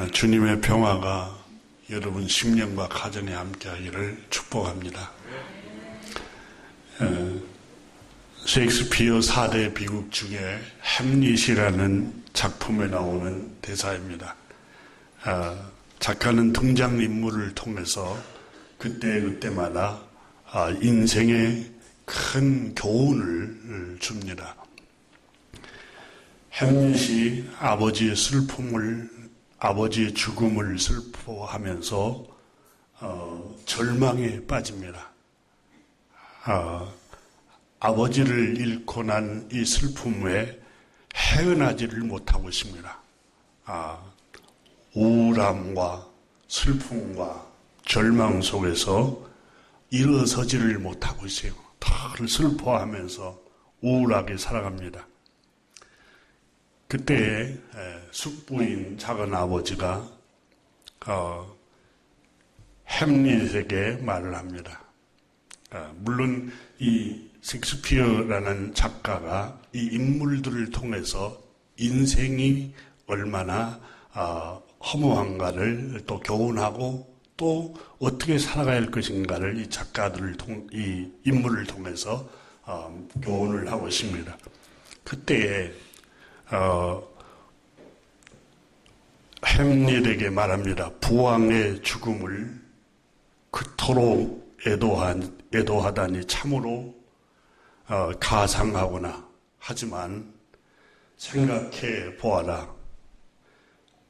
주님의 평화가 여러분 심령과 가정에 함께하기를 축복합니다. 셰익스피어 4대 비극 중에 햄릿이라는 작품에 나오는 대사입니다. 작가는 등장인물을 통해서 그때그때마다 인생에 큰 교훈을 줍니다. 햄릿이 아버지의 죽음을 슬퍼하면서 절망에 빠집니다. 아버지를 잃고 난 이 슬픔에 헤어나지를 못하고 있습니다. 우울함과 슬픔과 절망 속에서 일어서지를 못하고 있어요. 다를 슬퍼하면서 우울하게 살아갑니다. 그때 숙부인 작은 아버지가 햄릿에게 말을 합니다. 물론 이 셰익스피어라는 작가가 이 인물들을 통해서 인생이 얼마나 허무한가를 또 교훈하고 또 어떻게 살아가야 할 것인가를 이 인물을 통해서 교훈을 하고 있습니다. 그때에 햄릿에게 말합니다. 부왕의 죽음을 그토록 애도하다니 참으로 가상하구나. 하지만 생각해 보아라.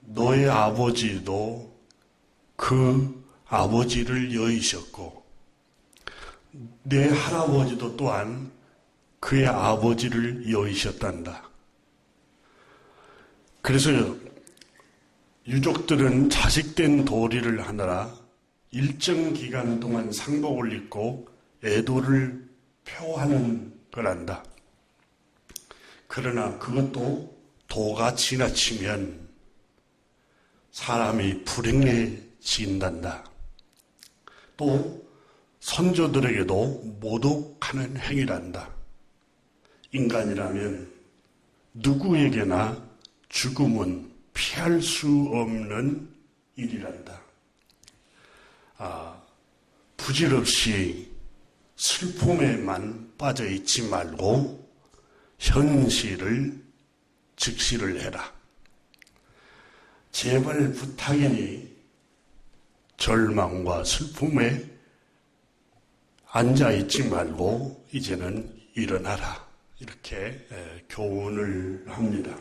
너의 아버지도 그 아버지를 여의셨고 내 할아버지도 또한 그의 아버지를 여의셨단다. 그래서 유족들은 자식된 도리를 하느라 일정 기간 동안 상복을 입고 애도를 표하는 거란다. 그러나 그것도 도가 지나치면 사람이 불행해진단다. 또 선조들에게도 모독하는 행위란다. 인간이라면 누구에게나 죽음은 피할 수 없는 일이란다. 부질없이 슬픔에만 빠져 있지 말고 현실을 직시를 해라. 제발 부탁이니 절망과 슬픔에 앉아 있지 말고 이제는 일어나라. 이렇게 교훈을 합니다.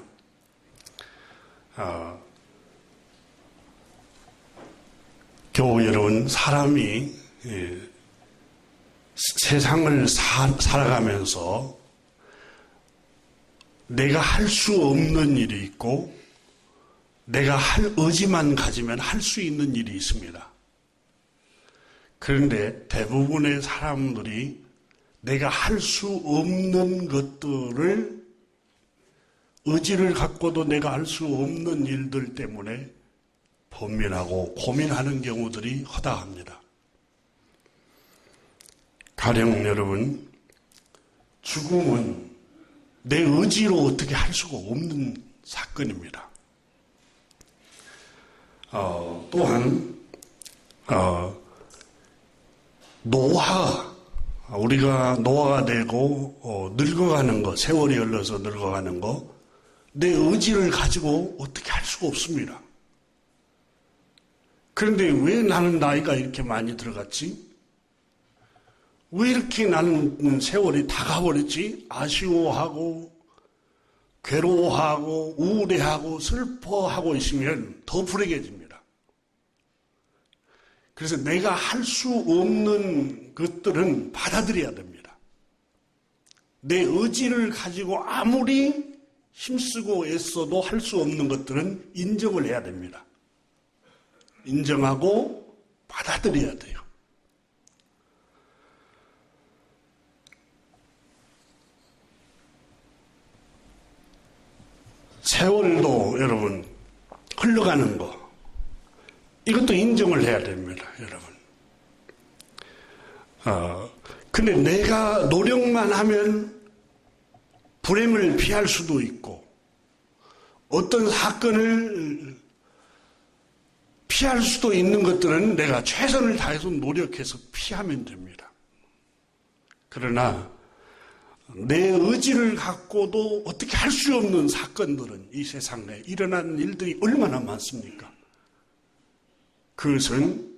교우 여러분, 사람이 세상을 살아가면서 내가 할 수 없는 일이 있고 내가 할 의지만 가지면 할 수 있는 일이 있습니다. 그런데 대부분의 사람들이 내가 할 수 없는 것들을 의지를 갖고도 내가 할 수 없는 일들 때문에 번민하고 고민하는 경우들이 허다합니다. 가령 여러분, 죽음은 내 의지로 어떻게 할 수가 없는 사건입니다. 또한 우리가 노화가 되고 늙어가는 거, 세월이 흘러서 늙어가는 거, 내 의지를 가지고 어떻게 할 수가 없습니다. 그런데 왜 나는 나이가 이렇게 많이 들어갔지? 왜 이렇게 나는 세월이 다 가버렸지? 아쉬워하고 괴로워하고 우울해하고 슬퍼하고 있으면 더 불행해집니다. 그래서 내가 할 수 없는 것들은 받아들여야 됩니다. 내 의지를 가지고 아무리 힘쓰고 애써도 할 수 없는 것들은 인정을 해야 됩니다. 인정하고 받아들여야 돼요. 세월도 여러분 흘러가는 거, 이것도 인정을 해야 됩니다, 여러분. 근데 내가 노력만 하면 불행을 피할 수도 있고 어떤 사건을 피할 수도 있는 것들은 내가 최선을 다해서 노력해서 피하면 됩니다. 그러나 내 의지를 갖고도 어떻게 할 수 없는 사건들은 이 세상에 일어나는 일들이 얼마나 많습니까? 그것은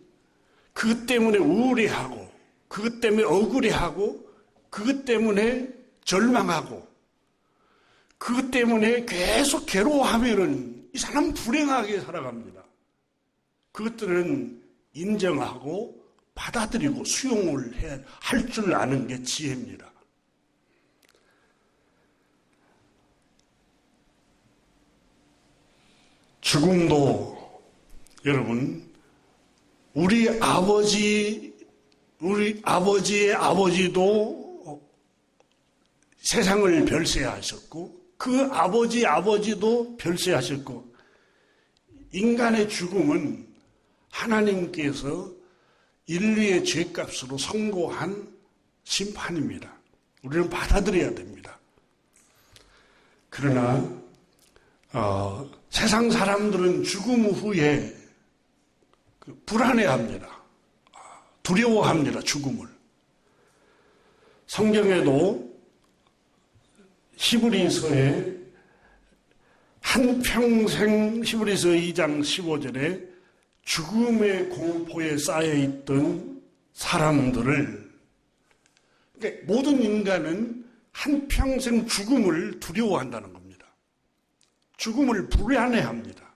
그것 때문에 우울해하고, 그것 때문에 억울해하고, 그것 때문에 절망하고, 그것 때문에 계속 괴로워하면은 이 사람 불행하게 살아갑니다. 그것들은 인정하고 받아들이고 수용을 할 줄 아는 게 지혜입니다. 죽음도 여러분, 우리 아버지의 아버지도 세상을 별세하셨고 그 아버지도 별세하셨고 인간의 죽음은 하나님께서 인류의 죄값으로 선고한 심판입니다. 우리는 받아들여야 됩니다. 그러나 세상 사람들은 죽음 후에 불안해합니다. 두려워합니다. 죽음을. 성경에도 히브리서에 한평생 히브리서 2장 15절에 죽음의 공포에 쌓여있던 사람들을, 그러니까 모든 인간은 한평생 죽음을 두려워한다는 겁니다. 죽음을 불안해합니다.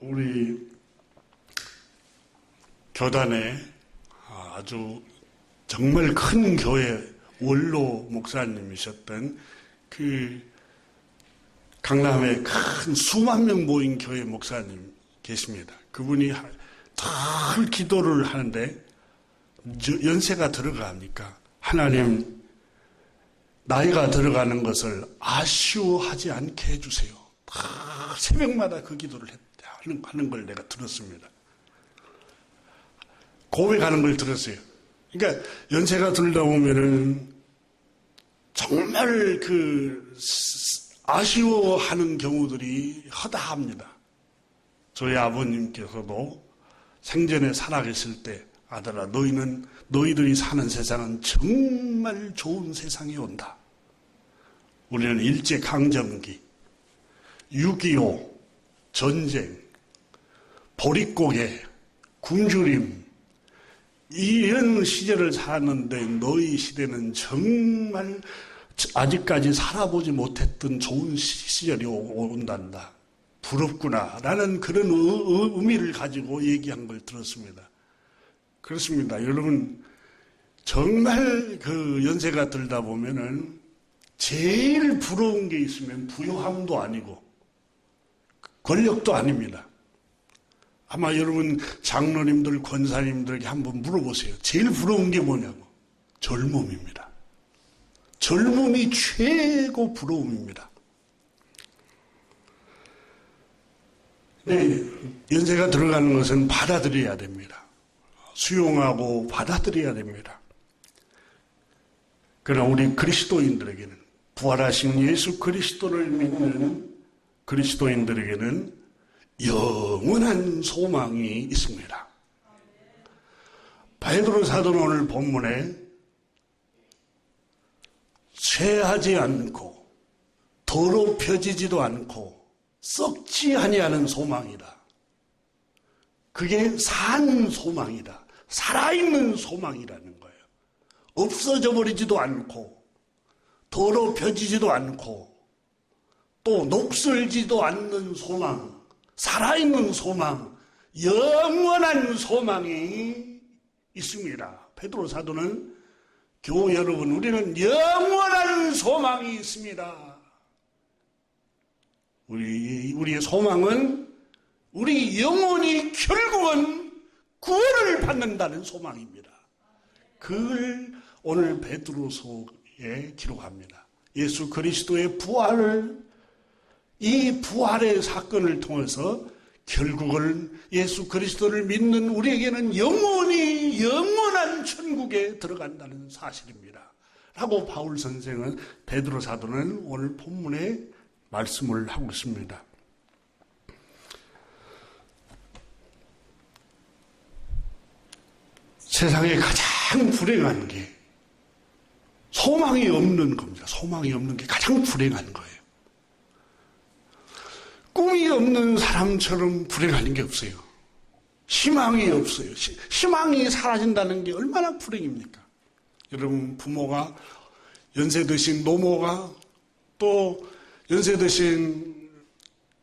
우리 교단에 아주 정말 큰 교회 원로 목사님이셨던 그 강남에 큰 수만 명 모인 교회 목사님 계십니다. 그분이 늘 기도를 하는데 연세가 들어가니까 하나님 나이가 들어가는 것을 아쉬워하지 않게 해주세요. 새벽마다 그 기도를 하는 걸 내가 들었습니다. 고백하는 걸 들었어요. 그러니까 연세가 들다 보면은 정말 아쉬워하는 경우들이 허다합니다. 저희 아버님께서도 생전에 살아계실 때 아들아 너희들이 사는 세상은 정말 좋은 세상이 온다. 우리는 일제강점기, 6.25 전쟁, 보릿고개, 굶주림 이런 시절을 살았는데 너희 시대는 정말 아직까지 살아보지 못했던 좋은 시절이 온단다. 부럽구나 라는 그런 의미를 가지고 얘기한 걸 들었습니다. 그렇습니다. 여러분 정말 연세가 들다 보면은 제일 부러운 게 있으면 부유함도 아니고 권력도 아닙니다. 아마 여러분 장로님들, 권사님들에게 한번 물어보세요. 제일 부러운 게 뭐냐고. 젊음입니다. 젊음이 최고 부러움입니다. 네, 연세가 들어가는 것은 받아들여야 됩니다. 수용하고 받아들여야 됩니다. 그러나 우리 그리스도인들에게는, 부활하신 예수 그리스도를 믿는 그리스도인들에게는 영원한 소망이 있습니다. 베드로 사도는 오늘 본문에 쇠하지 않고 더럽혀지지도 않고 썩지 아니하는 소망이다. 그게 산 소망이다. 살아있는 소망이라는 거예요. 없어져 버리지도 않고 더럽혀지지도 않고 또 녹슬지도 않는 소망, 살아있는 소망, 영원한 소망이 있습니다. 베드로 사도는 교우 여러분, 우리는 영원한 소망이 있습니다. 우리의 소망은 우리 영혼이 결국은 구원을 받는다는 소망입니다. 그걸 오늘 베드로서에 기록합니다. 예수 그리스도의 부활을, 이 부활의 사건을 통해서 결국은 예수 그리스도를 믿는 우리에게는 영원히 영원한 천국에 들어간다는 사실입니다. 라고 바울 선생은, 베드로 사도는 오늘 본문에 말씀을 하고 있습니다. 세상에 가장 불행한 게 소망이 없는 겁니다. 소망이 없는 게 가장 불행한 거예요. 꿈이 없는 사람처럼 불행한 게 없어요. 희망이 없어요. 희망이 사라진다는 게 얼마나 불행입니까? 여러분, 부모가, 연세 드신 노모가, 또 연세 드신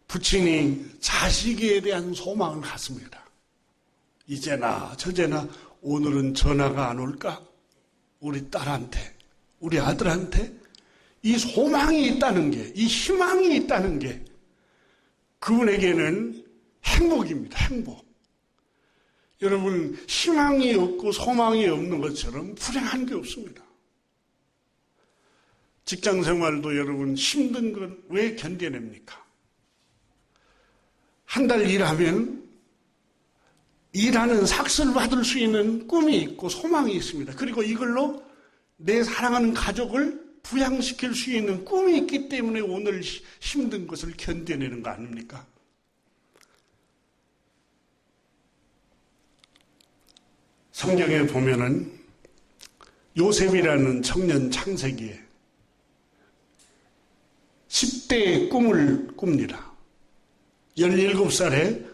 부친이 자식에 대한 소망을 갖습니다. 이제나 저제나 오늘은 전화가 안 올까? 우리 딸한테, 우리 아들한테 이 소망이 있다는 게, 이 희망이 있다는 게 그분에게는 행복입니다. 행복. 여러분, 희망이 없고 소망이 없는 것처럼 불행한 게 없습니다. 직장 생활도 여러분 힘든 건 왜 견뎌냅니까? 한 달 일하면 일하는 삭스를 받을 수 있는 꿈이 있고 소망이 있습니다. 그리고 이걸로 내 사랑하는 가족을 부양시킬 수 있는 꿈이 있기 때문에 오늘 힘든 것을 견뎌내는 거 아닙니까? 성경에 보면은 요셉이라는 청년 창세기에 10대의 꿈을 꿉니다. 17살에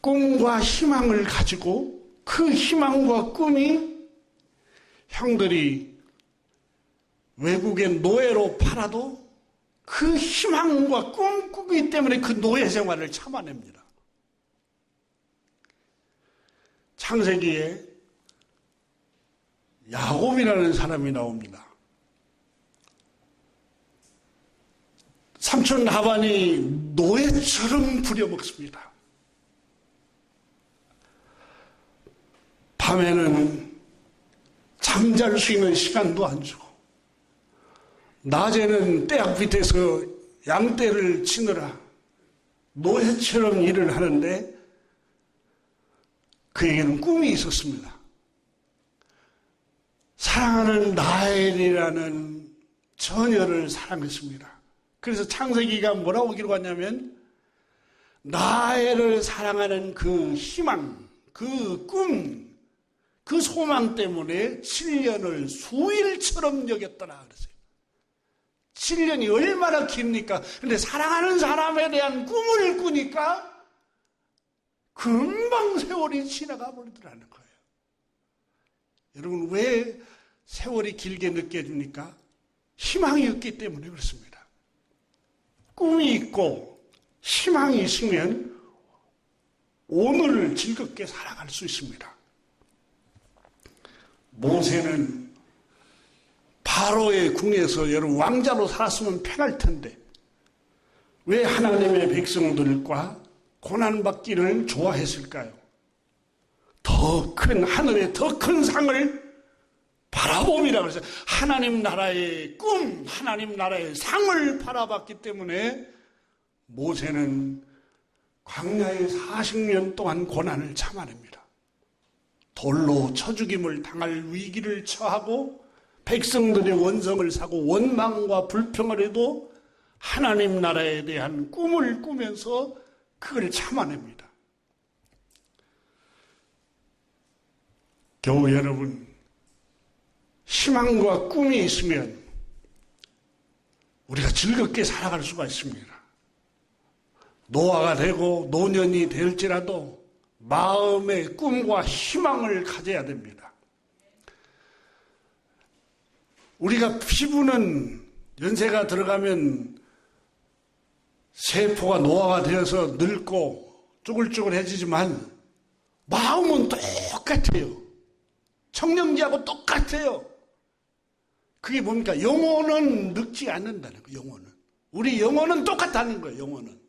꿈과 희망을 가지고 그 희망과 꿈이 형들이 외국의 노예로 팔아도 그 희망과 꿈꾸기 때문에 그 노예 생활을 참아냅니다. 창세기에 야곱이라는 사람이 나옵니다. 삼촌 라반이 노예처럼 부려먹습니다. 밤에는 잠잘 수 있는 시간도 안 주고 낮에는 떼약 밑에서 양떼를 치느라 노예처럼 일을 하는데 그에게는 꿈이 있었습니다. 사랑하는 라헬이라는 처녀를 사랑했습니다. 그래서 창세기가 뭐라고 기록하냐면 라헬을 사랑하는 그 희망, 그 꿈, 그 소망 때문에 7년을 수일처럼 여겼더라 그랬어요. 7년이 얼마나 깁니까? 그런데 사랑하는 사람에 대한 꿈을 꾸니까 금방 세월이 지나가 버리더라는 거예요. 여러분, 왜 세월이 길게 느껴집니까? 희망이 없기 때문에 그렇습니다. 꿈이 있고 희망이 있으면 오늘을 즐겁게 살아갈 수 있습니다. 모세는 바로의 궁에서 여러분 왕자로 살았으면 편할 텐데 왜 하나님의 백성들과 고난받기를 좋아했을까요? 더 큰 하늘의 더 큰 상을 바라봄이라고 해서 하나님 나라의 꿈, 하나님 나라의 상을 바라봤기 때문에 모세는 광야에 40년 동안 고난을 참아냅니다. 돌로 쳐 죽임을 당할 위기를 처하고 백성들의 원성을 사고 원망과 불평을 해도 하나님 나라에 대한 꿈을 꾸면서 그걸 참아냅니다. 겨우 여러분, 희망과 꿈이 있으면 우리가 즐겁게 살아갈 수가 있습니다. 노화가 되고 노년이 될지라도 마음의 꿈과 희망을 가져야 됩니다. 우리가 피부는 연세가 들어가면 세포가 노화가 되어서 늙고 쭈글쭈글해지지만 마음은 똑같아요. 청년기하고 똑같아요. 그게 뭡니까? 영혼은 늙지 않는다는 거예요. 영혼은. 우리 영혼은 똑같다는 거예요. 영혼은.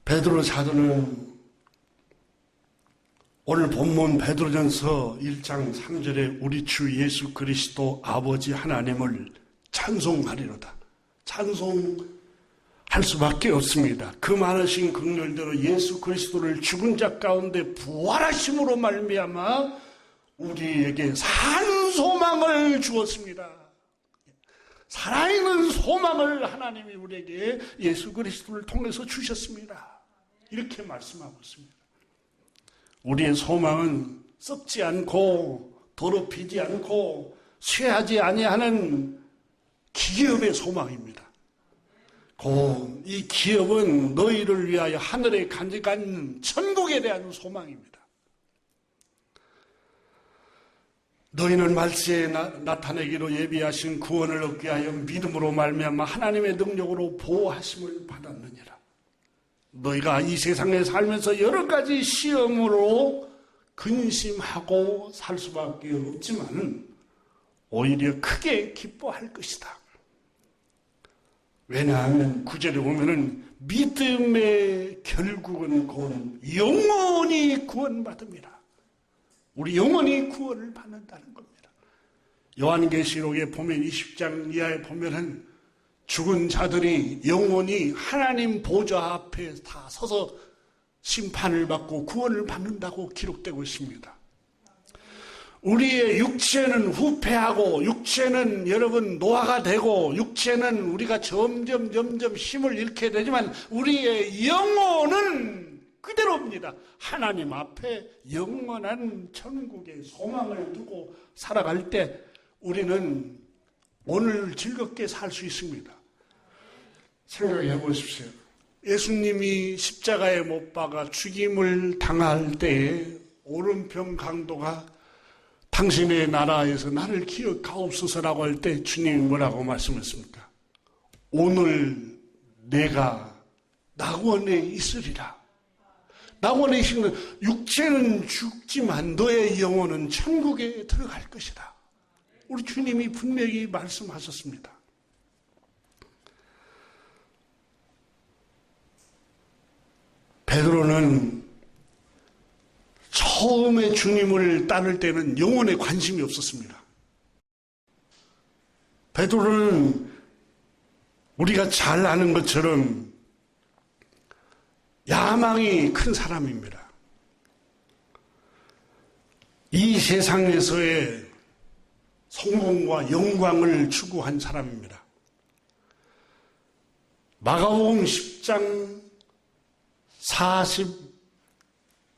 베드로 사도는 오늘 본문 베드로전서 1장 3절에 우리 주 예수 그리스도 아버지 하나님을 찬송하리로다. 찬송할 수밖에 없습니다. 그 많으신 긍휼대로 예수 그리스도를 죽은 자 가운데 부활하심으로 말미암아 우리에게 산 소망을 주었습니다. 살아있는 소망을 하나님이 우리에게 예수 그리스도를 통해서 주셨습니다. 이렇게 말씀하고 있습니다. 우리의 소망은 썩지 않고 더럽히지 않고 쇠하지 아니하는 기업의 소망입니다. 이 기업은 너희를 위하여 하늘에 간직한 천국에 대한 소망입니다. 너희는 말세에 나타내기로 예비하신 구원을 얻게 하여 믿음으로 말미암아 하나님의 능력으로 보호하심을 받았느니라. 너희가 이 세상에 살면서 여러 가지 시험으로 근심하고 살 수밖에 없지만 오히려 크게 기뻐할 것이다. 왜냐하면 9절에 보면은 믿음의 결국은 곧 영원히 구원받습니다. 우리 영원히 구원을 받는다는 겁니다. 요한계시록에 보면 20장 이하에 보면은 죽은 자들이 영원히 하나님 보좌 앞에 다 서서 심판을 받고 구원을 받는다고 기록되고 있습니다. 우리의 육체는 후패하고 육체는 여러분 노화가 되고 육체는 우리가 점점 힘을 잃게 되지만 우리의 영혼은 그대로입니다. 하나님 앞에 영원한 천국의 소망을 두고 살아갈 때 우리는 오늘 즐겁게 살 수 있습니다. 생각해 보십시오. 예수님이 십자가에 못 박아 죽임을 당할 때에 오른편 강도가 당신의 나라에서 나를 기억하옵소서라고 할 때 주님이 뭐라고 말씀했습니까? 오늘 내가 낙원에 있으리라. 낙원에 있으면 육체는 죽지만 너의 영혼은 천국에 들어갈 것이다. 우리 주님이 분명히 말씀하셨습니다. 베드로는 처음에 주님을 따를 때는 영혼에 관심이 없었습니다. 베드로는 우리가 잘 아는 것처럼 야망이 큰 사람입니다. 이 세상에서의 성공과 영광을 추구한 사람입니다. 마가복음 10장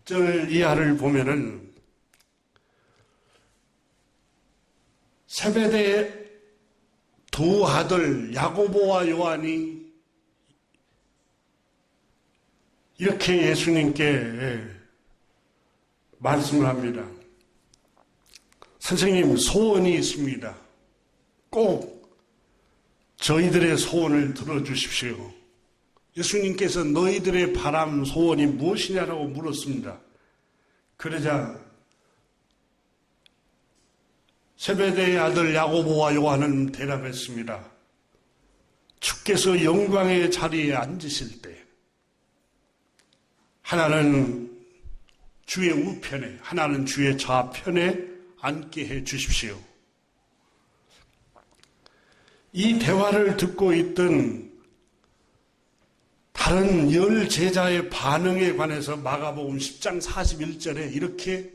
40절 이하를 보면은 세베대의 두 아들 야고보와 요한이 이렇게 예수님께 말씀을 합니다. 선생님, 소원이 있습니다. 꼭 저희들의 소원을 들어주십시오. 예수님께서 너희들의 바람, 소원이 무엇이냐라고 물었습니다. 그러자 세베대의 아들 야고보와 요한은 대답했습니다. 주께서 영광의 자리에 앉으실 때 하나는 주의 우편에, 하나는 주의 좌편에 앉게 해 주십시오. 이 대화를 듣고 있던 다른 10 제자의 반응에 관해서 마가복음 10장 41절에 이렇게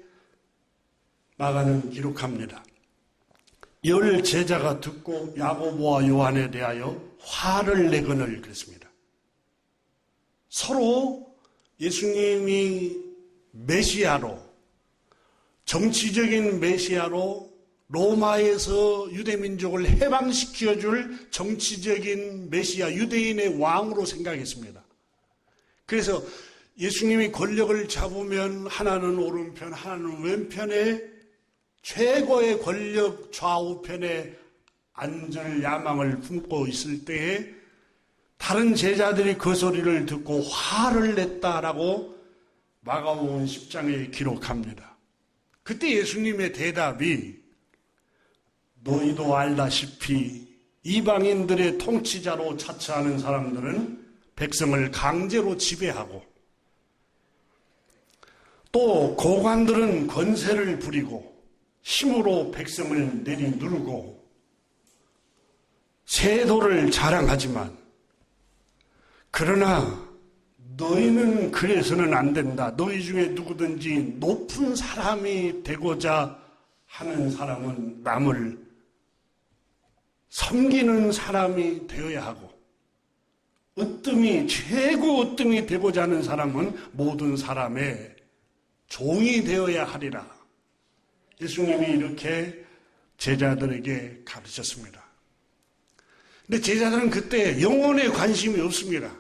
마가는 기록합니다. 10 제자가 듣고 야고보와 요한에 대하여 화를 내거늘 그랬습니다. 서로 예수님이 메시아로, 정치적인 메시아로 로마에서 유대민족을 해방시켜줄 정치적인 메시아, 유대인의 왕으로 생각했습니다. 그래서 예수님이 권력을 잡으면 하나는 오른편, 하나는 왼편에 최고의 권력 좌우편에 앉을 야망을 품고 있을 때에 다른 제자들이 그 소리를 듣고 화를 냈다라고 마가복음 10장에 기록합니다. 그때 예수님의 대답이 너희도 알다시피 이방인들의 통치자로 자처하는 사람들은 백성을 강제로 지배하고 또 고관들은 권세를 부리고 힘으로 백성을 내리누르고 세도를 자랑하지만 그러나 너희는 그래서는 안 된다. 너희 중에 누구든지 높은 사람이 되고자 하는 사람은 남을 섬기는 사람이 되어야 하고 최고 으뜸이 되고자 하는 사람은 모든 사람의 종이 되어야 하리라. 예수님이 이렇게 제자들에게 가르쳤습니다. 근데 제자들은 그때 영혼에 관심이 없습니다.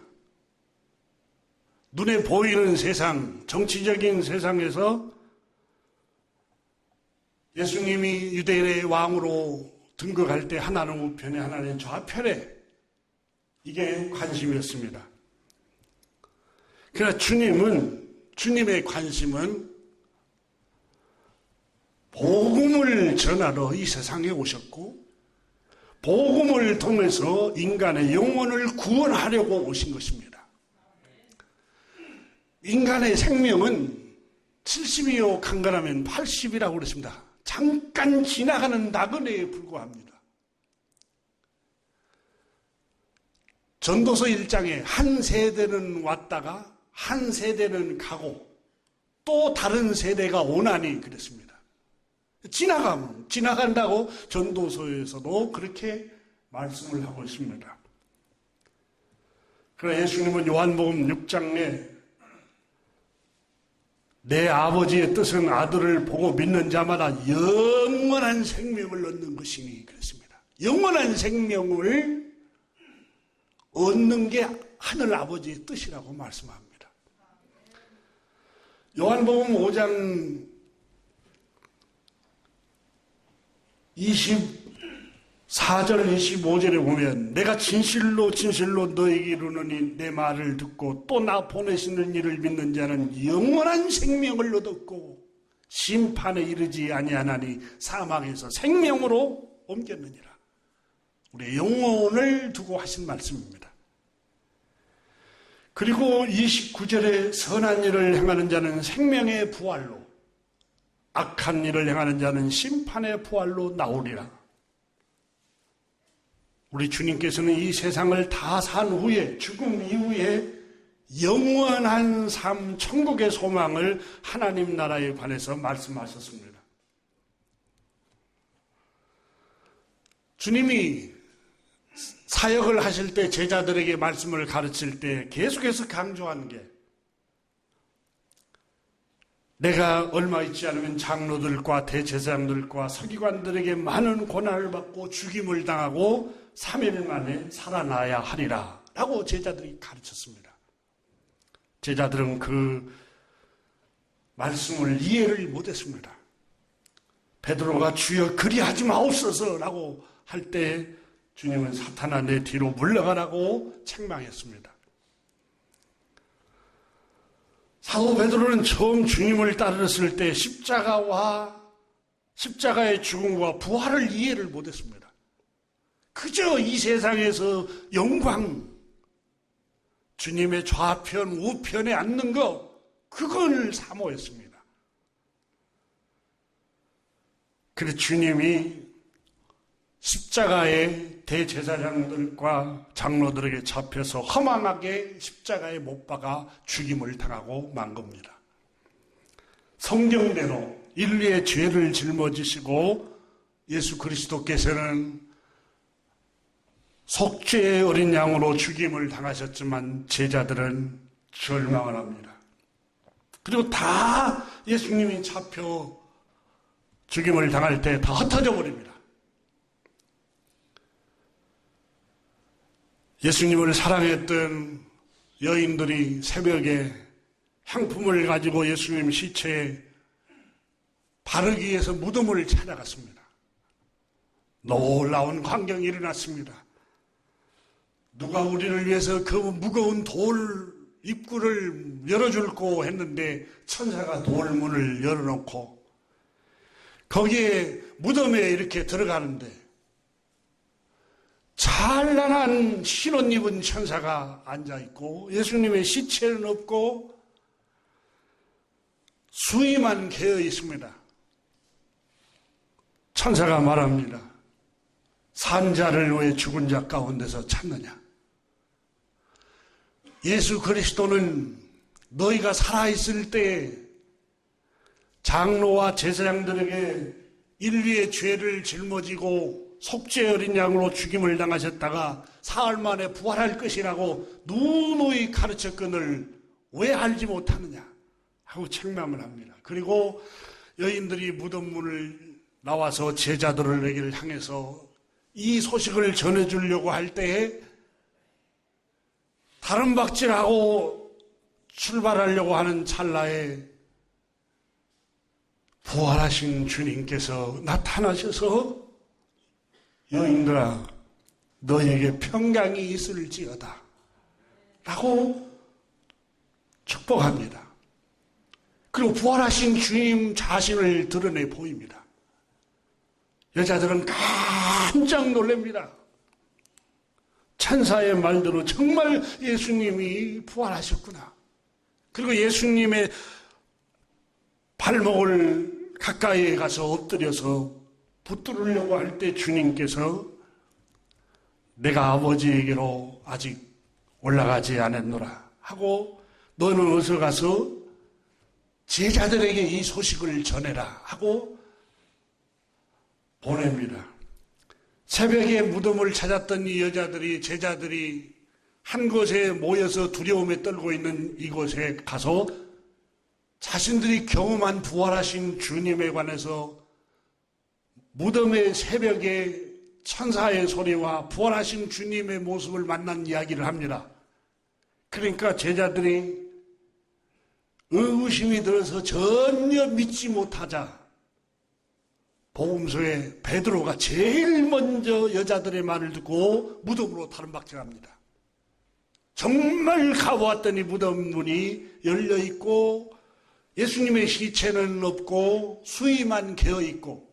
눈에 보이는 세상, 정치적인 세상에서 예수님이 유대인의 왕으로 등극할 때 하나는 우편에 하나는 좌편에 이게 관심이었습니다. 그러나 주님의 관심은 복음을 전하러 이 세상에 오셨고 복음을 통해서 인간의 영혼을 구원하려고 오신 것입니다. 인간의 생명은 70이요 강건하면 80이라고 그랬습니다. 잠깐 지나가는 나그네에 불과합니다. 전도서 1장에 한 세대는 왔다가 한 세대는 가고 또 다른 세대가 오나니 그랬습니다. 지나간다고 전도서에서도 그렇게 말씀을 하고 있습니다. 그러나 예수님은 요한복음 6장에 내 아버지의 뜻은 아들을 보고 믿는 자마다 영원한 생명을 얻는 것이니 그랬습니다. 영원한 생명을 얻는 게 하늘 아버지의 뜻이라고 말씀합니다. 요한복음 5장 24절 25절에 보면 내가 진실로 너에게 이르노니 내 말을 듣고 또 나 보내시는 이를 믿는 자는 영원한 생명을 얻었고 심판에 이르지 아니하나니 사망에서 생명으로 옮겼느니라. 우리의 영혼을 두고 하신 말씀입니다. 그리고 29절에 선한 일을 행하는 자는 생명의 부활로 악한 일을 행하는 자는 심판의 부활로 나오리라. 우리 주님께서는 이 세상을 다 산 후에 죽음 이후에 영원한 삶 천국의 소망을 하나님 나라에 관해서 말씀하셨습니다. 주님이 사역을 하실 때 제자들에게 말씀을 가르칠 때 계속해서 강조한 게 내가 얼마 있지 않으면 장로들과 대제사장들과 서기관들에게 많은 고난을 받고 죽임을 당하고 3일 만에 살아나야 하리라 라고 제자들이 가르쳤습니다. 제자들은 그 말씀을 이해를 못했습니다. 베드로가 주여 그리하지 마옵소서 라고 할 때 주님은 사탄아 내 뒤로 물러가라고 책망했습니다. 사도 베드로는 처음 주님을 따르었을 때 십자가의 죽음과 부활을 이해를 못했습니다. 그저 이 세상에서 영광, 주님의 좌편, 우편에 앉는 것, 그걸 사모했습니다. 그래서 주님이 십자가의 대제사장들과 장로들에게 잡혀서 허망하게 십자가에 못 박아 죽임을 당하고 만 겁니다. 성경대로 인류의 죄를 짊어지시고 예수 그리스도께서는 속죄의 어린 양으로 죽임을 당하셨지만 제자들은 절망을 합니다. 그리고 다 예수님이 잡혀 죽임을 당할 때 다 흩어져 버립니다. 예수님을 사랑했던 여인들이 새벽에 향품을 가지고 예수님 시체에 바르기 위해서 무덤을 찾아갔습니다. 놀라운 광경이 일어났습니다. 누가 우리를 위해서 그 무거운 돌 입구를 열어줄고 했는데 천사가 돌문을 열어놓고 거기에 무덤에 이렇게 들어가는데 찬란한 신옷 입은 천사가 앉아있고 예수님의 시체는 없고 수의만 개어 있습니다. 천사가 말합니다. 산 자를 왜 죽은 자 가운데서 찾느냐? 예수 그리스도는 너희가 살아있을 때 장로와 제사장들에게 인류의 죄를 짊어지고 속죄 어린 양으로 죽임을 당하셨다가 사흘 만에 부활할 것이라고 누누이 가르쳤거늘 왜 알지 못하느냐? 하고 책망을 합니다. 그리고 여인들이 무덤문을 나와서 제자들에게 향해서 이 소식을 전해주려고 할 때에 다른 박질하고 출발하려고 하는 찰나에 부활하신 주님께서 나타나셔서 여인들아 너에게 평강이 있을지어다 라고 축복합니다. 그리고 부활하신 주님 자신을 드러내 보입니다. 여자들은 깜짝 놀랍니다. 천사의 말대로 정말 예수님이 부활하셨구나. 그리고 예수님의 발목을 가까이에 가서 엎드려서 붙들으려고 할 때 주님께서 내가 아버지에게로 아직 올라가지 않았노라 하고 너는 어서 가서 제자들에게 이 소식을 전해라 하고 보냅니다. 새벽에 무덤을 찾았던 이 여자들이 제자들이 한 곳에 모여서 두려움에 떨고 있는 이곳에 가서 자신들이 경험한 부활하신 주님에 관해서 무덤의 새벽에 천사의 소리와 부활하신 주님의 모습을 만난 이야기를 합니다. 그러니까 제자들이 의구심이 들어서 전혀 믿지 못하자 복음서에 베드로가 제일 먼저 여자들의 말을 듣고 무덤으로 다름박질합니다. 정말 가보았더니 무덤 문이 열려있고 예수님의 시체는 없고 수의만 개어있고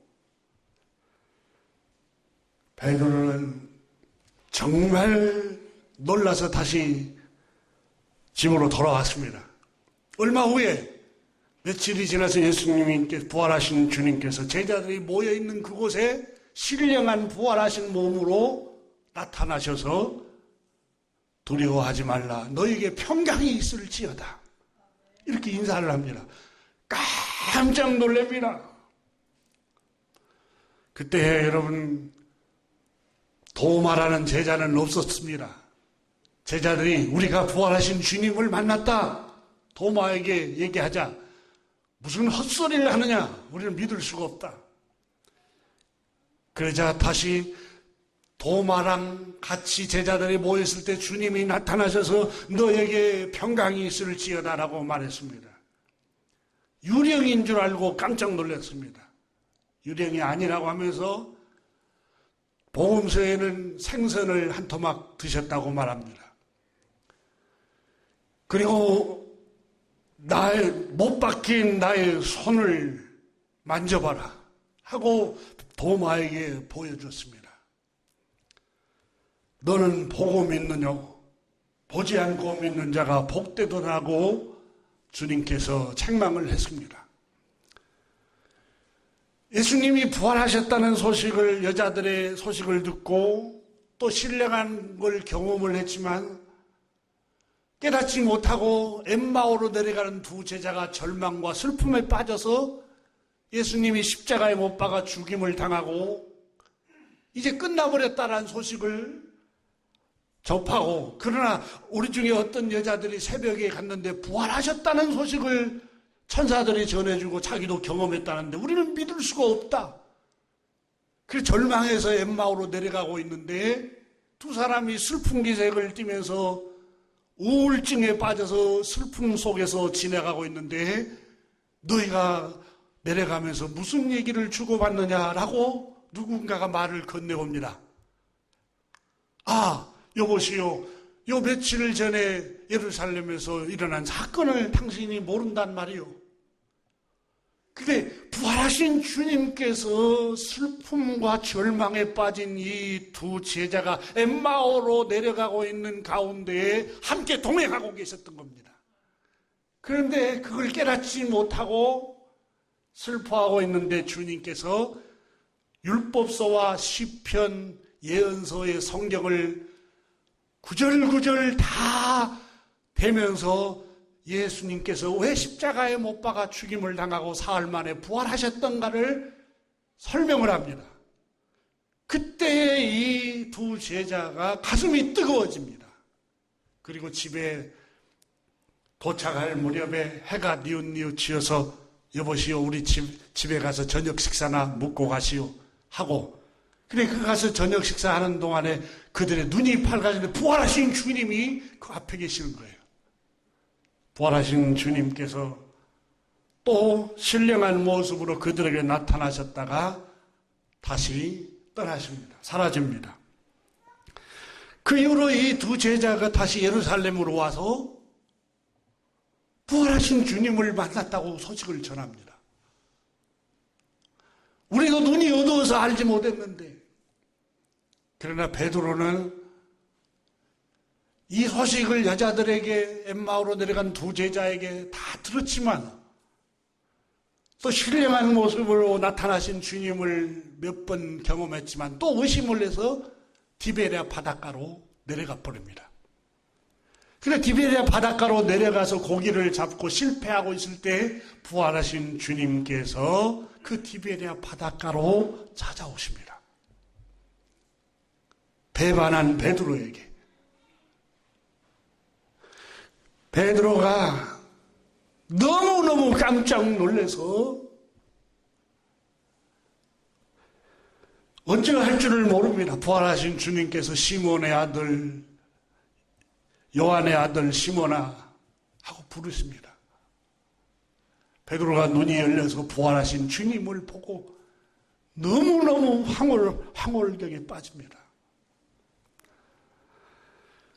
베드로는 정말 놀라서 다시 집으로 돌아왔습니다. 얼마 후에 며칠이 지나서 예수님께 부활하신 주님께서 제자들이 모여있는 그곳에 신령한 부활하신 몸으로 나타나셔서 두려워하지 말라 너에게 평강이 있을지어다 이렇게 인사를 합니다. 깜짝 놀랍니다. 그때 여러분 도마라는 제자는 없었습니다. 제자들이 우리가 부활하신 주님을 만났다 도마에게 얘기하자 무슨 헛소리를 하느냐 우리는 믿을 수가 없다. 그러자 다시 도마랑 같이 제자들이 모였을 때 주님이 나타나셔서 너에게 평강이 있을지어다 라고 말했습니다. 유령인 줄 알고 깜짝 놀랐습니다. 유령이 아니라고 하면서 복음서에는 생선을 한 토막 드셨다고 말합니다. 그리고 못 박힌 나의 손을 만져봐라 하고 도마에게 보여줬습니다. 너는 보고 믿느냐고 보지 않고 믿는 자가 복되도라고 주님께서 책망을 했습니다. 예수님이 부활하셨다는 소식을 여자들의 소식을 듣고 또 신령한 걸 경험을 했지만 깨닫지 못하고 엠마오로 내려가는 두 제자가 절망과 슬픔에 빠져서 예수님이 십자가에 못 박아 죽임을 당하고 이제 끝나버렸다는 소식을 접하고 그러나 우리 중에 어떤 여자들이 새벽에 갔는데 부활하셨다는 소식을 천사들이 전해주고 자기도 경험했다는데 우리는 믿을 수가 없다. 그래서 절망해서 엠마오로 내려가고 있는데 두 사람이 슬픈 기색을 띠면서 우울증에 빠져서 슬픔 속에서 지나가고 있는데 너희가 내려가면서 무슨 얘기를 주고받느냐라고 누군가가 말을 건네옵니다. 아, 여보시오. 요 며칠 전에 예루살렘에서 일어난 사건을 당신이 모른단 말이오. 근데 부활하신 주님께서 슬픔과 절망에 빠진 이 두 제자가 엠마오로 내려가고 있는 가운데에 함께 동행하고 계셨던 겁니다. 그런데 그걸 깨닫지 못하고 슬퍼하고 있는데 주님께서 율법서와 시편, 예언서의 성경을 구절구절 다 대면서 예수님께서 왜 십자가에 못 박아 죽임을 당하고 사흘 만에 부활하셨던가를 설명을 합니다. 그때 이 두 제자가 가슴이 뜨거워집니다. 그리고 집에 도착할 무렵에 해가 뉘웃뉘웃 지어서 여보시오 우리 집에 가서 저녁 식사나 먹고 가시오 하고, 그래 그 가서 저녁 식사하는 동안에 그들의 눈이 밝아지는데 부활하신 주님이 그 앞에 계시는 거예요. 부활하신 주님께서 또 신령한 모습으로 그들에게 나타나셨다가 다시 떠나십니다. 사라집니다. 그 이후로 이 두 제자가 다시 예루살렘으로 와서 부활하신 주님을 만났다고 소식을 전합니다. 우리도 눈이 어두워서 알지 못했는데, 그러나 베드로는 이 소식을 여자들에게, 엠마오로 내려간 두 제자에게 다 들었지만 또 신령한 모습으로 나타나신 주님을 몇 번 경험했지만 또 의심을 해서 디베랴 바닷가로 내려가 버립니다. 그래 디베랴 바닷가로 내려가서 고기를 잡고 실패하고 있을 때 부활하신 주님께서 그 디베랴 바닷가로 찾아오십니다. 배반한 베드로에게. 베드로가 너무너무 깜짝 놀라서 어찌 할 줄을 모릅니다. 부활하신 주님께서 시몬의 아들, 요한의 아들 시몬아 하고 부르십니다. 베드로가 눈이 열려서 부활하신 주님을 보고 너무너무 황홀경에 빠집니다.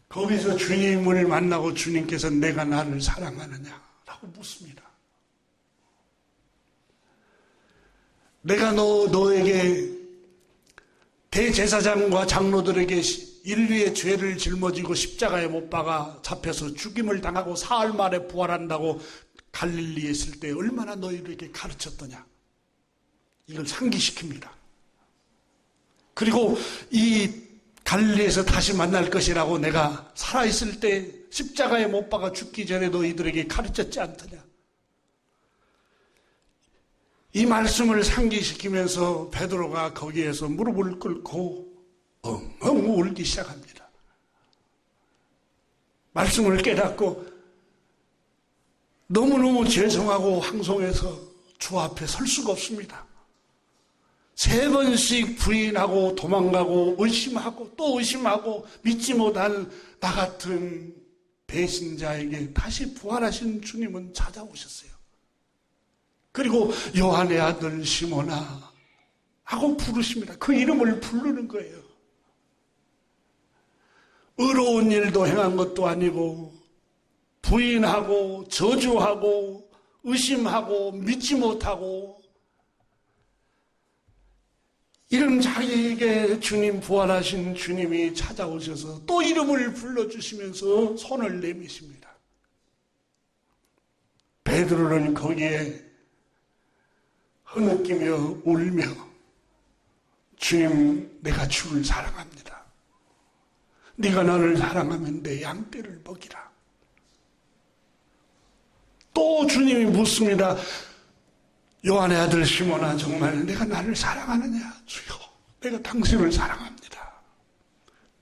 거기서 주님을 만나고 주님께서 내가 나를 사랑하느냐 라고 묻습니다. 내가 너에게 대제사장과 장로들에게 인류의 죄를 짊어지고 십자가에 못 박아 잡혀서 죽임을 당하고 사흘 만에 부활한다고 갈릴리에 있을 때 얼마나 너희들에게 가르쳤더냐. 이걸 상기시킵니다. 그리고 이 갈릴리에서 다시 만날 것이라고 내가 살아있을 때 십자가에 못 박아 죽기 전에 너희들에게 가르쳤지 않더냐. 이 말씀을 상기시키면서 베드로가 거기에서 무릎을 꿇고 엉엉 울기 시작합니다. 말씀을 깨닫고 너무너무 죄송하고 황송해서 주 앞에 설 수가 없습니다. 3번씩 부인하고 도망가고 의심하고 또 의심하고 믿지 못한 나 같은 배신자에게 다시 부활하신 주님은 찾아오셨어요. 그리고 요한의 아들 시몬아 하고 부르십니다. 그 이름을 부르는 거예요. 의로운 일도 행한 것도 아니고 부인하고 저주하고 의심하고 믿지 못하고 이런 자기에게 주님 부활하신 주님이 찾아오셔서 또 이름을 불러주시면서 손을 내미십니다. 베드로는 거기에 흐느끼며 울며 주님 내가 주를 사랑합니다. 네가 나를 사랑하면 내 양떼를 먹이라. 또 주님이 묻습니다. 요한의 아들 시몬아 정말 내가 나를 사랑하느냐. 주여 내가 당신을 사랑합니다.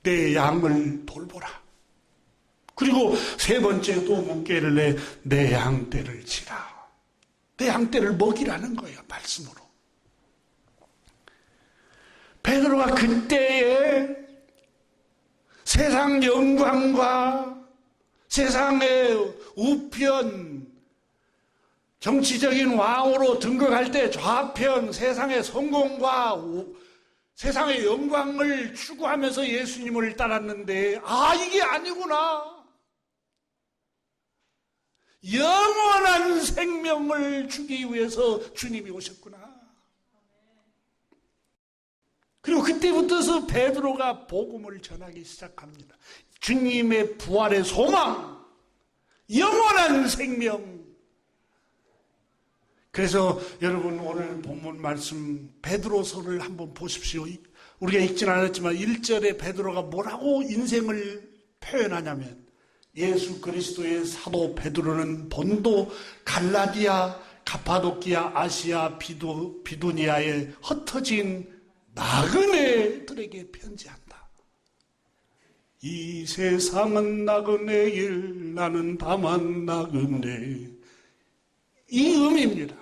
내 양을 돌보라. 그리고 3번째 또 묻기를 내 양떼를 치라. 내 양떼를 먹이라는 거예요. 말씀으로. 베드로가 그때에 세상 영광과 세상의 우편 정치적인 왕으로 등극할 때 좌편 세상의 성공과 세상의 영광을 추구하면서 예수님을 따랐는데 이게 아니구나. 영원한 생명을 주기 위해서 주님이 오셨구나. 그리고 그때부터서 베드로가 복음을 전하기 시작합니다. 주님의 부활의 소망, 영원한 생명. 그래서 여러분 오늘 본문 말씀 베드로서를 한번 보십시오. 우리가 읽지는 않았지만 1절에 베드로가 뭐라고 인생을 표현하냐면 예수 그리스도의 사도 베드로는 본도 갈라디아, 가파도키아, 아시아, 비두니아에 흩어진 나그네들에게 편지한다. 이 세상은 나그네 일 나는 다만 나그네. 이 의미입니다.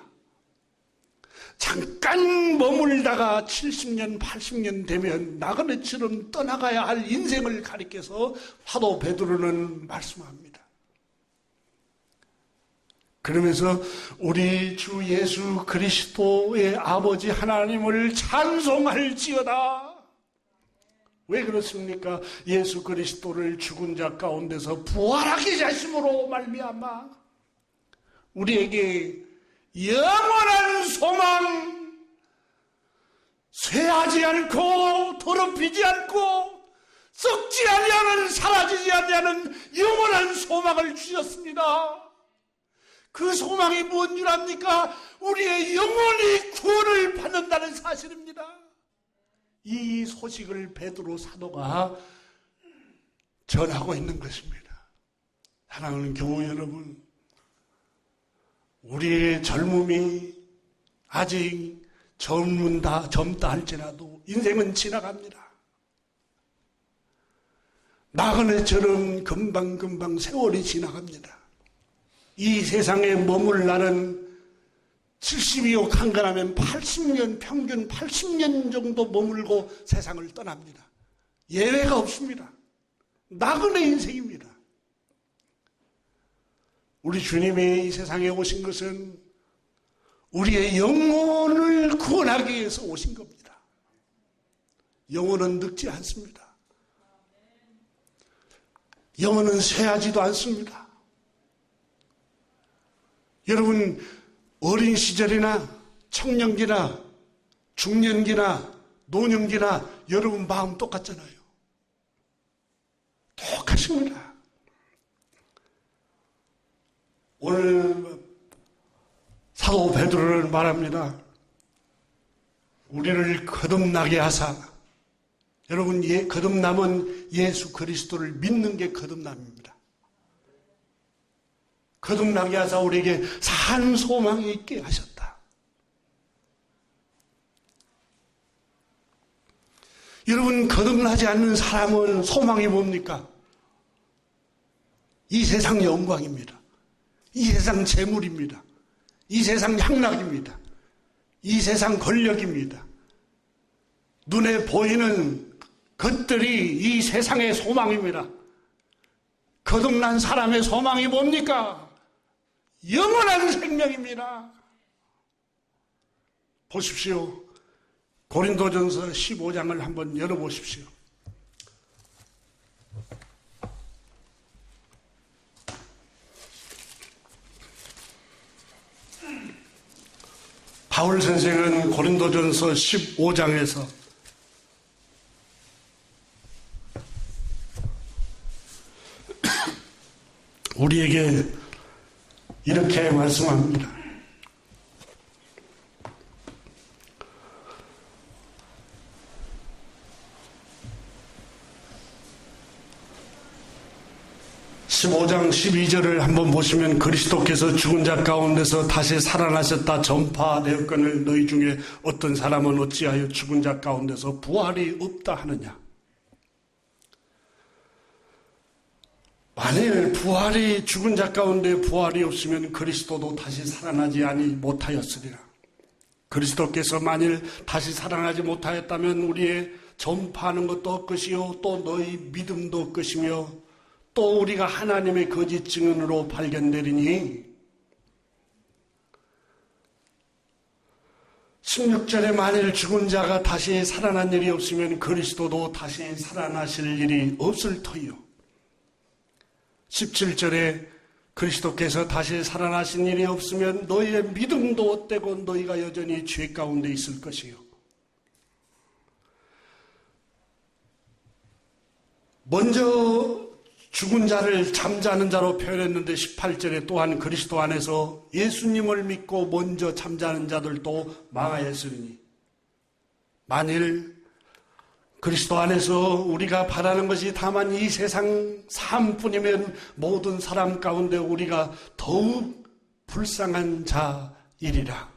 잠깐 머물다가 70년 80년 되면 나그네처럼 떠나가야 할 인생을 가리켜서 사도 베드로는 말씀합니다. 그러면서 우리 주 예수 그리스도의 아버지 하나님을 찬송할지어다. 왜 그렇습니까? 예수 그리스도를 죽은 자 가운데서 부활하게 하심으로 말미암아 우리에게 영원한 소망, 쇠하지 않고 더럽히지 않고 썩지 아니하는, 사라지지 아니하는 영원한 소망을 주셨습니다. 그 소망이 뭔 줄 압니까? 우리의 영혼이 구원을 받는다는 사실입니다. 이 소식을 베드로 사도가 전하고 있는 것입니다. 사랑하는 교우 여러분, 우리의 젊음이 아직 젊다 할지라도 인생은 지나갑니다. 나그네처럼 금방금방 세월이 지나갑니다. 이 세상에 머물 날은 70이요 강건하면 80년, 평균 80년 정도 머물고 세상을 떠납니다. 예외가 없습니다. 나그네 인생입니다. 우리 주님이 이 세상에 오신 것은 우리의 영혼을 구원하기 위해서 오신 겁니다. 영혼은 늙지 않습니다. 영혼은 쇠하지도 않습니다. 여러분, 어린 시절이나 청년기나 중년기나 노년기나 여러분 마음 똑같잖아요. 똑같습니다. 오늘 사도 베드로는 말합니다. 우리를 거듭나게 하사, 여러분, 거듭남은 예수 그리스도를 믿는 게 거듭남입니다. 거듭나게 하사 우리에게 산 소망이 있게 하셨다. 여러분, 거듭나지 않는 사람은 소망이 뭡니까? 이 세상 영광입니다. 이 세상 재물입니다. 이 세상 향락입니다. 이 세상 권력입니다. 눈에 보이는 것들이 이 세상의 소망입니다. 거듭난 사람의 소망이 뭡니까? 영원한 생명입니다. 보십시오. 고린도전서 15장을 한번 열어보십시오. 바울 선생은 고린도전서 15장에서 우리에게 이렇게 말씀합니다. (15장 12절을) 한번 보시면, 그리스도께서 죽은 자 가운데서 다시 살아나셨다 전파되었거늘 너희 중에 어떤 사람은 어찌하여 죽은 자 가운데서 부활이 없다 하느냐. 만일 부활이, 죽은 자 가운데 부활이 없으면 그리스도도 다시 살아나지 못하였으리라. 그리스도께서 만일 다시 살아나지 못하였다면 우리의 전파하는 것도 없것이요 또 너희 믿음도 없것이며 또 우리가 하나님의 거짓 증언으로 발견되리니, 16절에 만일 죽은 자가 다시 살아난 일이 없으면 그리스도도 다시 살아나실 일이 없을 터이요. 17절에 그리스도께서 다시 살아나신 일이 없으면 너희의 믿음도 헛되고 너희가 여전히 죄 가운데 있을 것이요. 먼저 죽은 자를 잠자는 자로 표현했는데 18절에 또한 그리스도 안에서 예수님을 믿고 먼저 잠자는 자들도 망하였으니, 만일 그리스도 안에서 우리가 바라는 것이 다만 이 세상 삶뿐이면 모든 사람 가운데 우리가 더욱 불쌍한 자이리라.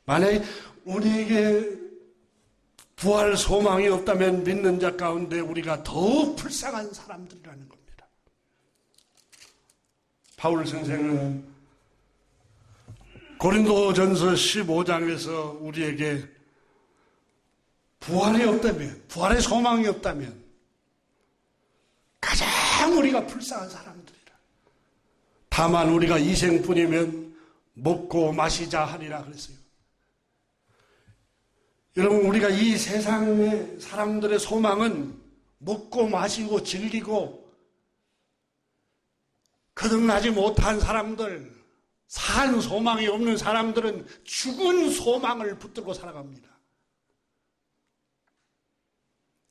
만약 우리에게 부활 소망이 없다면 믿는 자 가운데 우리가 더욱 불쌍한 사람들이라는 겁니다. 바울 선생은 고린도전서 15장에서 우리에게 부활이 없다면, 부활의 소망이 없다면 가장 우리가 불쌍한 사람들이라. 다만 우리가 이생뿐이면 먹고 마시자 하리라 그랬어요. 여러분, 우리가 이 세상의 사람들의 소망은 먹고 마시고 즐기고 거듭나지 못한 사람들, 산 소망이 없는 사람들은 죽은 소망을 붙들고 살아갑니다.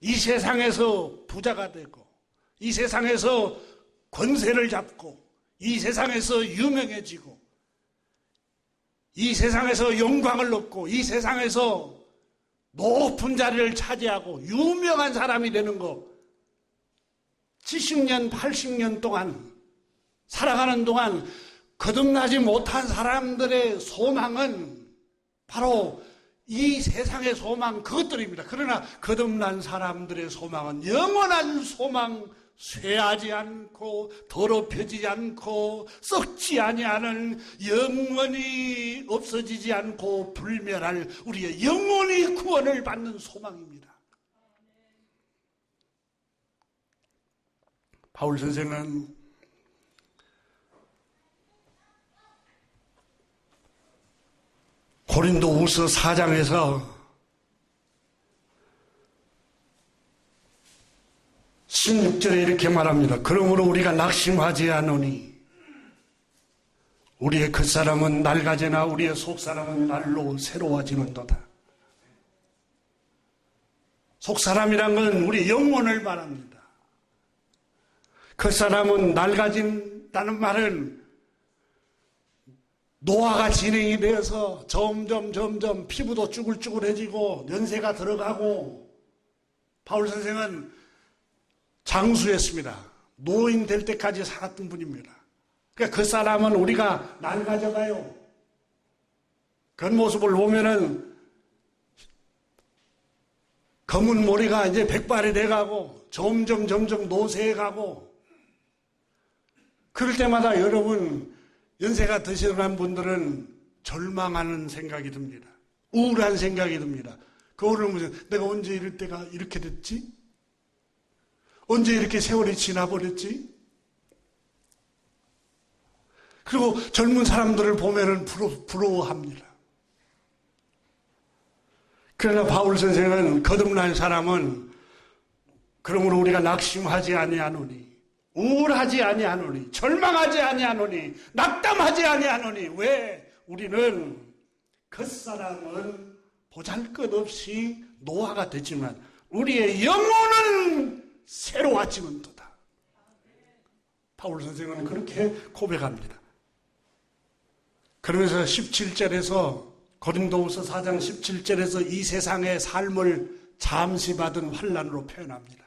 이 세상에서 부자가 되고, 이 세상에서 권세를 잡고, 이 세상에서 유명해지고, 이 세상에서 영광을 얻고, 이 세상에서 높은 자리를 차지하고 유명한 사람이 되는 거, 70년, 80년 동안 살아가는 동안 거듭나지 못한 사람들의 소망은 바로 이 세상의 소망, 그것들입니다. 그러나 거듭난 사람들의 소망은 영원한 소망, 쇠하지 않고 더럽혀지지 않고 썩지 아니하는, 영원히 없어지지 않고 불멸할 우리의 영원히 구원을 받는 소망입니다. 바울 선생은 고린도후서 4장에서 16절에 이렇게 말합니다. 그러므로 우리가 낙심하지 않으니 우리의 겉사람은 낡아지나 우리의 속사람은 날로 새로워지는도다. 속사람이란 건 우리 영혼을 말합니다. 겉사람은 낡아진다는 말은 노화가 진행이 되어서 점점 피부도 쭈글쭈글해지고 연세가 들어가고, 바울 선생은 장수였습니다. 노인 될 때까지 살았던 분입니다. 그러니까 그 사람은 우리가 낡아져가요. 겉모습을 보면은 검은 머리가 이제 백발이 돼가고 점점 노쇠해가고, 그럴 때마다 여러분, 연세가 드셔간 분들은 절망하는 생각이 듭니다. 우울한 생각이 듭니다. 그거를 보면서 내가 언제 이럴 때가 이렇게 됐지? 언제 이렇게 세월이 지나버렸지? 그리고 젊은 사람들을 보면은 부러워합니다. 그러나 바울 선생은 거듭난 사람은 그러므로 우리가 낙심하지 아니하노니, 우울하지 아니하노니, 절망하지 아니하노니, 낙담하지 아니하노니. 왜? 우리는 겉사람은 보잘것없이 노화가 됐지만 우리의 영혼은 새로워지는도다. 바울 선생은 그렇게 고백합니다. 그러면서 17절에서, 고린도후서 4장 17절에서 이 세상의 삶을 잠시 받은 환난으로 표현합니다.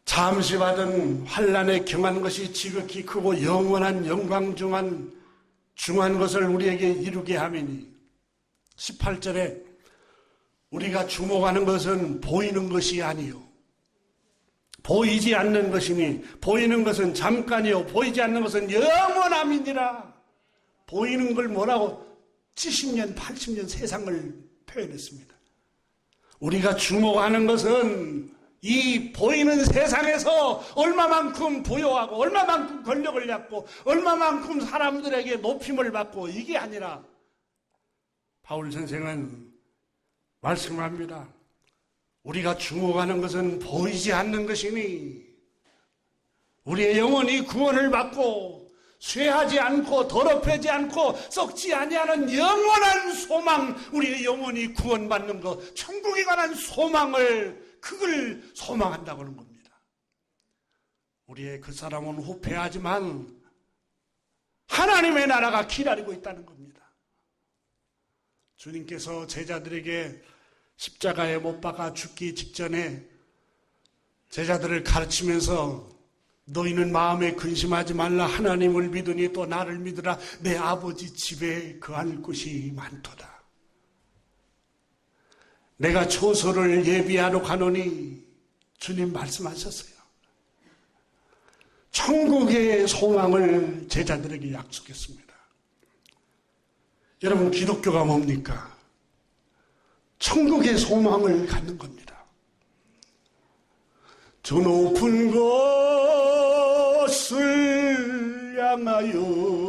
잠시 받은 환난에 경한 것이 지극히 크고 영원한 영광 중한 것을 우리에게 이루게 함이니. 18절에 우리가 주목하는 것은 보이는 것이 아니요 보이지 않는 것이니, 보이는 것은 잠깐이요 보이지 않는 것은 영원함이니라. 보이는 걸 뭐라고? 70년 80년 세상을 표현했습니다. 우리가 주목하는 것은 이 보이는 세상에서 얼마만큼 부여하고 얼마만큼 권력을 잡고 얼마만큼 사람들에게 높임을 받고, 이게 아니라 바울 선생은 말씀합니다. 우리가 주목하는 것은 보이지 않는 것이니 우리의 영혼이 구원을 받고 쇠하지 않고 더럽혀지 않고 썩지 아니하는 영원한 소망, 우리의 영혼이 구원받는 것, 천국에 관한 소망을, 그걸 소망한다고 하는 겁니다. 우리의 그 사람은 후패하지만 하나님의 나라가 기다리고 있다는 겁니다. 주님께서 제자들에게 십자가에 못 박아 죽기 직전에 제자들을 가르치면서 너희는 마음에 근심하지 말라. 하나님을 믿으니 또 나를 믿으라. 내 아버지 집에 거할 곳이 많도다. 내가 처소를 예비하러 가노니 주님 말씀하셨어요. 천국의 소망을 제자들에게 약속했습니다. 여러분, 기독교가 뭡니까? 천국의 소망을 갖는 겁니다. 저 높은 곳을 향하여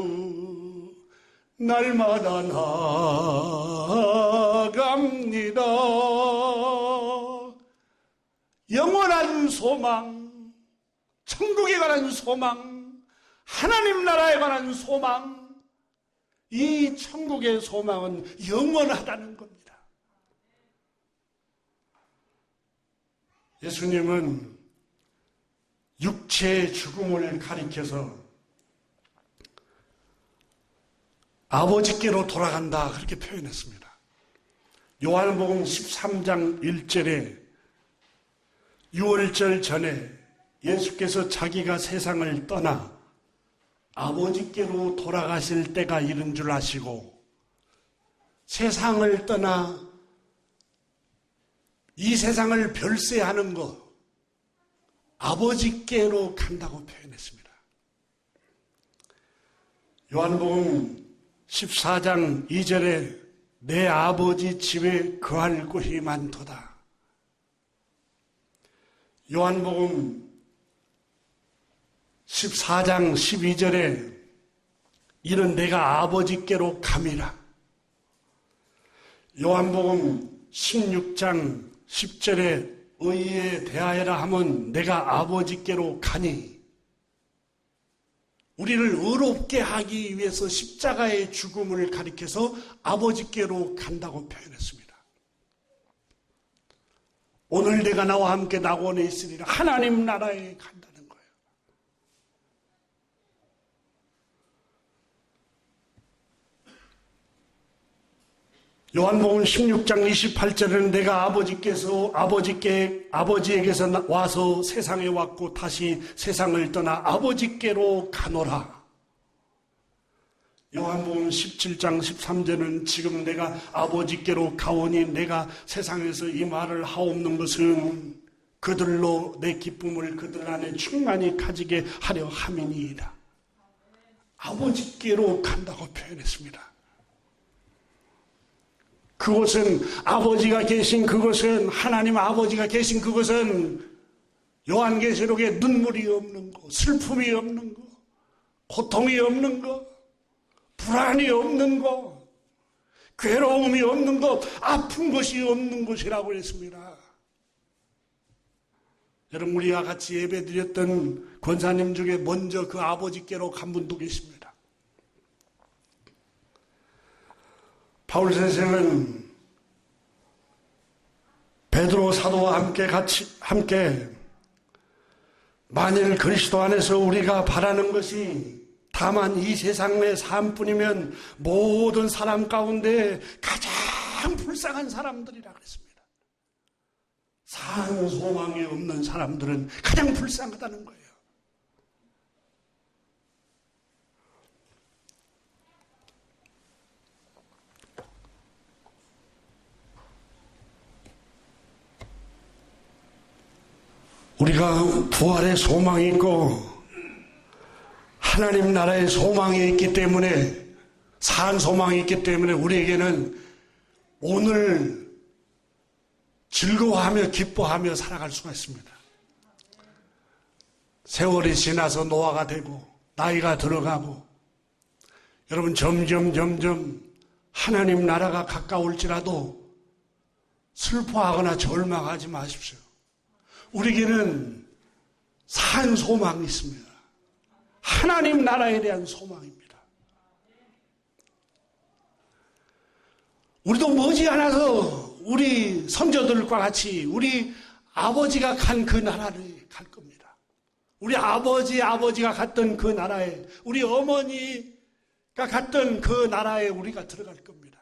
날마다 나아갑니다. 영원한 소망, 천국에 관한 소망, 하나님 나라에 관한 소망, 이 천국의 소망은 영원하다는 겁니다. 예수님은 육체의 죽음을 가리켜서 아버지께로 돌아간다, 그렇게 표현했습니다. 요한복음 13장 1절에 유월절 전에 예수께서 자기가 세상을 떠나 아버지께로 돌아가실 때가 이른 줄 아시고 세상을 떠나 이 세상을 별세하는 것, 아버지께로 간다고 표현했습니다. 요한복음 14장 2절에 내 아버지 집에 거할 곳이 많도다. 요한복음 14장 12절에 이는 내가 아버지께로 감이라. 요한복음 16장 10절에 의에 대하여라 하면 내가 아버지께로 가니, 우리를 의롭게 하기 위해서 십자가의 죽음을 가리켜서 아버지께로 간다고 표현했습니다. 오늘 내가 나와 함께 낙원에 있으리라, 하나님 나라에 간다는 거예요. 요한복음 16장 28절에는 내가 아버지에게서 와서 세상에 왔고 다시 세상을 떠나 아버지께로 가노라. 요한복음 17장 13절은 지금 내가 아버지께로 가오니 내가 세상에서 이 말을 하옵는 것은 그들로 내 기쁨을 그들 안에 충만히 가지게 하려 함이니이다. 아버지께로 간다고 표현했습니다. 그곳은 아버지가 계신 그곳은, 하나님 아버지가 계신 그곳은 요한계시록에 눈물이 없는 것, 슬픔이 없는 것, 고통이 없는 것, 불안이 없는 것, 괴로움이 없는 것, 아픈 것이 없는 곳이라고 했습니다. 여러분, 우리와 같이 예배드렸던 권사님 중에 먼저 그 아버지께로 간 분도 계십니다. 바울 선생은 베드로 사도와 함께 만일 그리스도 안에서 우리가 바라는 것이 다만 이 세상의 삶뿐이면 모든 사람 가운데 가장 불쌍한 사람들이라 그랬습니다. 산 소망이 없는 사람들은 가장 불쌍하다는 거예요. 우리가 부활의 소망이 있고 하나님 나라의 소망이 있기 때문에, 산 소망이 있기 때문에 우리에게는 오늘 즐거워하며 기뻐하며 살아갈 수가 있습니다. 세월이 지나서 노화가 되고 나이가 들어가고, 여러분 점점 하나님 나라가 가까울지라도 슬퍼하거나 절망하지 마십시오. 우리에게는 산 소망이 있습니다. 하나님 나라에 대한 소망입니다. 우리도 머지않아서 우리 선조들과 같이 우리 아버지가 간 그 나라를 갈 겁니다. 우리 아버지가 갔던 그 나라에, 우리 어머니가 갔던 그 나라에 우리가 들어갈 겁니다.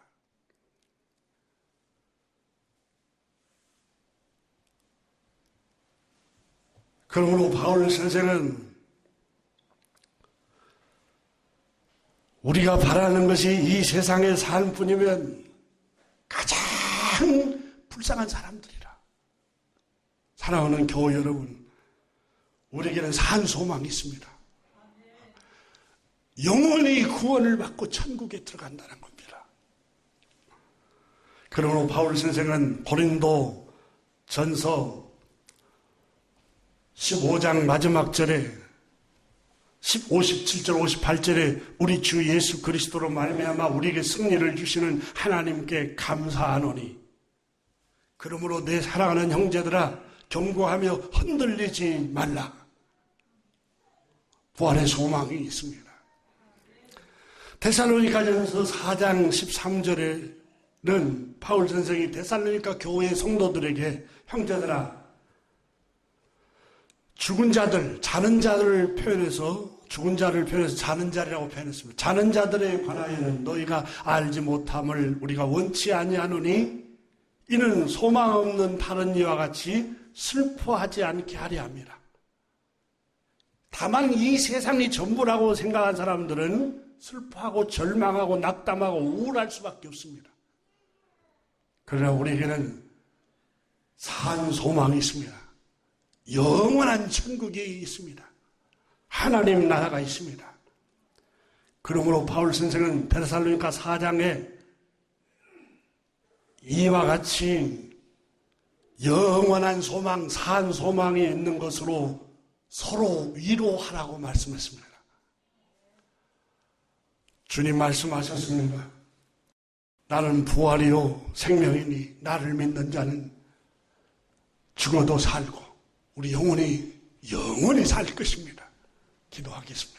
그러므로 바울 선생은 우리가 바라는 것이 이 세상의 삶뿐이면 가장 불쌍한 사람들이라. 사랑하는 교회 여러분, 우리에게는 산 소망이 있습니다. 영원히 구원을 받고 천국에 들어간다는 겁니다. 그러므로 바울 선생은 고린도 전서 15장 마지막 절에 57절 58절에 우리 주 예수 그리스도로 말미암아 우리에게 승리를 주시는 하나님께 감사하노니 그러므로 내 사랑하는 형제들아 경고하며 흔들리지 말라. 부활의 소망이 있습니다. 데살로니가전서 4장 13절에는 바울 선생이 데살로니가 교회 성도들에게 형제들아 죽은 자들, 자는 자들을 표현해서 죽은 자를 표현해서 자는 자리라고 표현했습니다. 자는 자들에 관하여는 너희가 알지 못함을 우리가 원치 아니하노니 이는 소망 없는 다른 이와 같이 슬퍼하지 않게 하려 합니다. 다만 이 세상이 전부라고 생각한 사람들은 슬퍼하고 절망하고 낙담하고 우울할 수밖에 없습니다. 그러나 우리에게는 산 소망이 있습니다. 영원한 천국이 있습니다. 하나님 나라가 있습니다. 그러므로 바울 선생은 데살로니가 4장에 이와 같이 영원한 소망, 산 소망이 있는 것으로 서로 위로하라고 말씀했습니다. 주님 말씀하셨습니다. 나는 부활이요 생명이니 나를 믿는 자는 죽어도 살고 우리 영원히 살 것입니다. 기도하겠습니다.